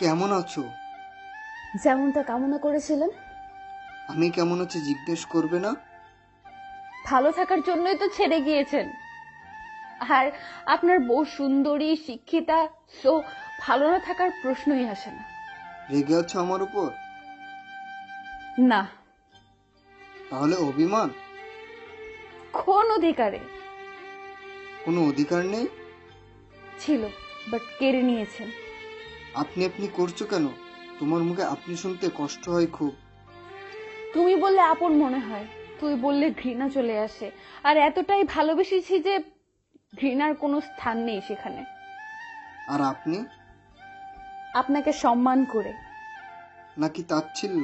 কেমন আছো? যেমনটা কামনা করেছিলেন। আমি কেমন আছি জিজ্ঞেস করবে না? ভালো থাকার জন্যই তো ছেড়ে গিয়েছেন। আর আপনার বউ সুন্দরী, শিক্ষিতা, সো ভালো না থাকার প্রশ্নই আসে না। রেগে আছো আমার উপর? না। তাহলে অভিমান? কোন অধিকারে? কোনো অধিকার নেই? ছিল, বাট কেড়ে নিয়েছেন। আপনি আপনি করছো কেন? তোমার মুখে আপনি শুনতে কষ্ট হয় খুব। তুমি বললে আপন মনে হয়, তুই বললে ঘৃণা চলে আসে। আর এতটাই ভালোবেসেছি যে ঘৃণার কোনো স্থান নেই সেখানে। আর আপনি? আপনাকে সম্মান করে। নাকি তাচ্ছিল্য?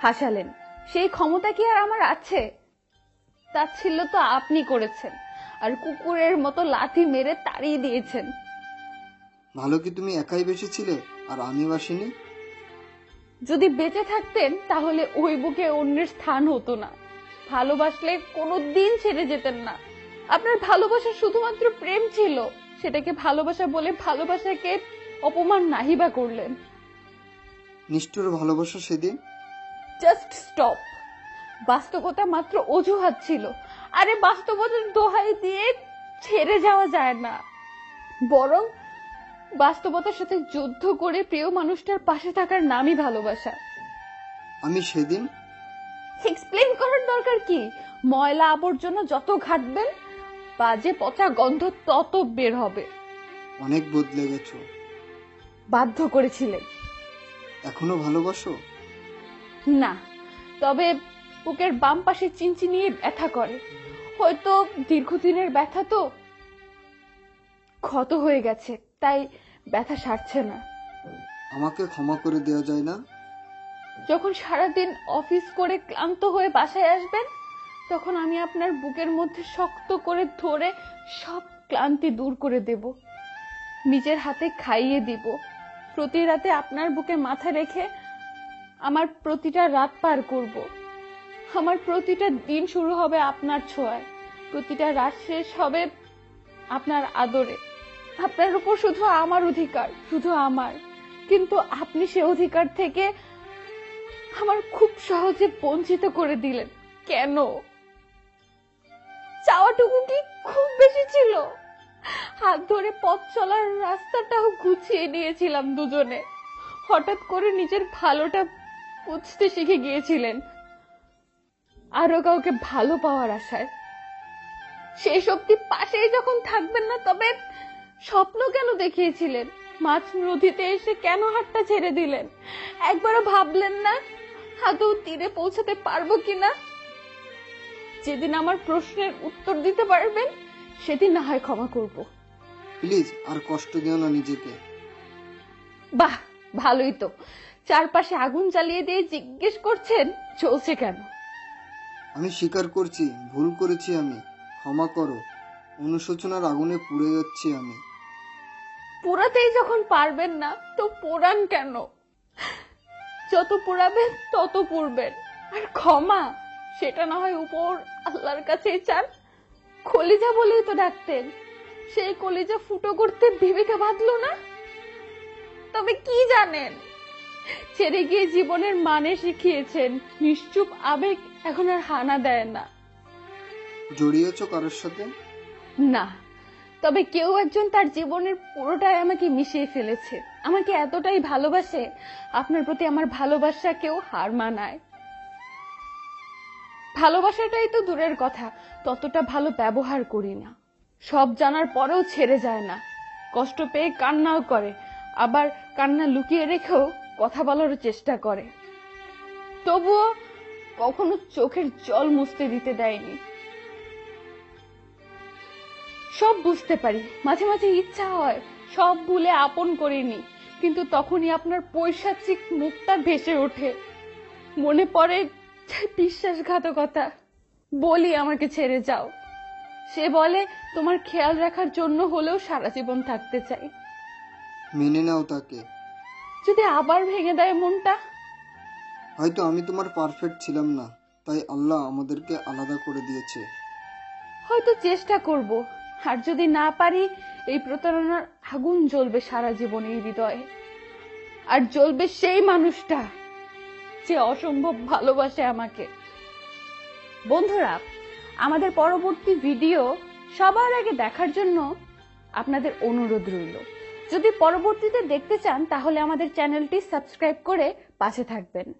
হাসালেন। সেই ক্ষমতা কি আর আমার আছে? তাচ্ছিল্য তো আপনি করেছেন, আর কুকুরের মতো লাথি মেরে তাড়িয়ে দিয়েছেন। ভালো কি তুমি একাই বেসেছিলে আর আমি বাসিনি? যদি বেঁচে থাকতেন তাহলে ওই বুকে অন্যের স্থান হতো না। ভালোবাসলে কোনোদিন ছেড়ে যেতেন না। আপনার ভালোবাসা শুধুমাত্র প্রেম ছিল, সেটাকে ভালোবাসা বলে ভালোবাসাকে অপমান নাহিবা করলেন। নিষ্ঠুর ভালোবাসা সেদিন। Just stop. বাস্তবতা মাত্র অজুহাত ছিল। আরে বাস্তবতার দোহাই দিয়ে ছেড়ে যাওয়া যায় না, বরং বাস্তবতার সাথে যুদ্ধ করে প্রিয় মানুষটার পাশে থাকার নামই ভালোবাসা। আমি সেদিন? এক্সপ্লেন করার দরকার কি? ময়লা আবর্জনা যত ঘাটবেন, বাজে পচা গন্ধ তত বের হবে। অনেক বদলে গেছো। বাধ্য করেছিলেন। এখনো ভালোবাসো? না, তবে বুকের বাম পাশে চিনচিনিয়ে ব্যথা করে। হয়তো দীর্ঘদিনের ব্যথা তো, ক্ষত হয়ে গেছে, তাই ব্যথা সারছে না। আমাকে ক্ষমা করে দেওয়া যায় না? যখন সারাদিন অফিস করে ক্লান্ত হয়ে বাসায় আসবেন, তখন আমি আপনার বুকের মধ্যে শক্ত করে ধরে সব ক্লান্তি দূর করে দেব, নিজের হাতে খাইয়ে দিব। প্রতি রাতে আপনার বুকে মাথা রেখে আমার প্রতিটা রাত পার করব। আমার প্রতিটা দিন শুরু হবে আপনার ছোঁয়ায়, প্রতিটা রাত শেষ হবে আপনার আদরে। আপনার উপর শুধু আমার অধিকার, শুধু আমার। কিন্তু আপনি সে অধিকার থেকে আমার খুব সহজে বঞ্চিত করে দিলেন। কেন? চাওয়াটুকু কি খুব বেশি ছিল? হাত ধরে পথ চলার রাস্তাটাও গুছিয়ে নিয়েছিলাম দুজনে। হঠাৎ করে নিজের ভালোটা বুঝতে শিখে গিয়েছিলেন আরো কাউকে ভালো পাওয়ার আশায়। সেই সত্যি পাশেই যখন থাকবেন না, তবে স্বপ্ন কেন দেখিয়েছিলেন? মাঝ নদীতে এসে কেন হাতটা ছেড়ে দিলেন? একবারও ভাবলেন না আদৌ তীরে পৌঁছাতে পারবো কিনা? যেদিন আমার প্রশ্নের উত্তর দিতে পারবেন, সেদিন না হয় ক্ষমা করব। প্লিজ আর কষ্ট দিও না নিজেকে। বাহ, ভালোই তো। চারপাশে আগুন জ্বালিয়ে দিয়ে জিজ্ঞেস করছেন চলছে কেন। আমি স্বীকার করছি ভুল করেছি, আমি ক্ষমা করো। অনুশোচনার আগুনে পুড়ে যাচ্ছি আমি। পোড়াতেই যখন পারবেন না, তো পোড়ান কেন? যত পোড়াবেন তত পুড়বেন। আর ক্ষমা, সেটা না হয় উপর আল্লাহর কাছেই চান। কলিজা বলেই তো ডাকতেন, সেই কলিজা ফুটো করতে বিবেকে বাঁধলো না। তবে কি জানেন, ছেড়ে গিয়ে জীবনের মানে শিখিয়েছেন। নিশ্চুপ আবেগ এখন আর হানা দেয় না। জড়িয়েছো কারোর সাথে? না, তবে কেউ একজন তার জীবনের পুরোটাই আমাকে মিশিয়ে ফেলেছে। আমাকে এতটাই ভালোবাসে, আপনার প্রতি আমার ভালোবাসা কেউ হার মানায়। ভালোবাসাটাই তো দূরের কথা, ততটা ভালো ব্যবহার করি না। সব জানার পরেও ছেড়ে যায় না, কষ্ট পেয়ে কান্নাও করে, আবার কান্না লুকিয়ে রেখেও কথা বলার চেষ্টা করে। তবুও কখনো চোখের জল মুছতে দিতে দেয়নি। সব বুঝতে পারি, মাঝে মাঝে ইচ্ছা হয় সব ভুলে আপন করিনি, কিন্তু তখনই আপনার পৈশাচিক মুখটা ভেসে ওঠে। মনে পড়ে বিশ্বাসঘাতকতা। বলি আমাকে ছেড়ে যাও, সে বলে তোমার খেয়াল রাখার জন্য হলেও সারা জীবন থাকতে চাই। মেনে নাও তাকে। যদি আবার ভেঙে দেয় মনটা? হয়তো আমি তোমার পারফেক্ট ছিলাম না, তাই আল্লাহ আমাদেরকে আলাদা করে দিয়েছে। হয়তো চেষ্টা করব, আর যদি না পারি, এই প্রতারণার আগুন জ্বলবে সারা জীবন এই হৃদয়ে। আর জ্বলবে সেই মানুষটা যে অসম্ভব ভালোবাসে আমাকে। বন্ধুরা, আমাদের পরবর্তী ভিডিও সবার আগে দেখার জন্য আপনাদের অনুরোধ রইল। যদি পরবর্তীতে দেখতে চান তাহলে আমাদের চ্যানেলটি সাবস্ক্রাইব করে পাশে থাকবেন।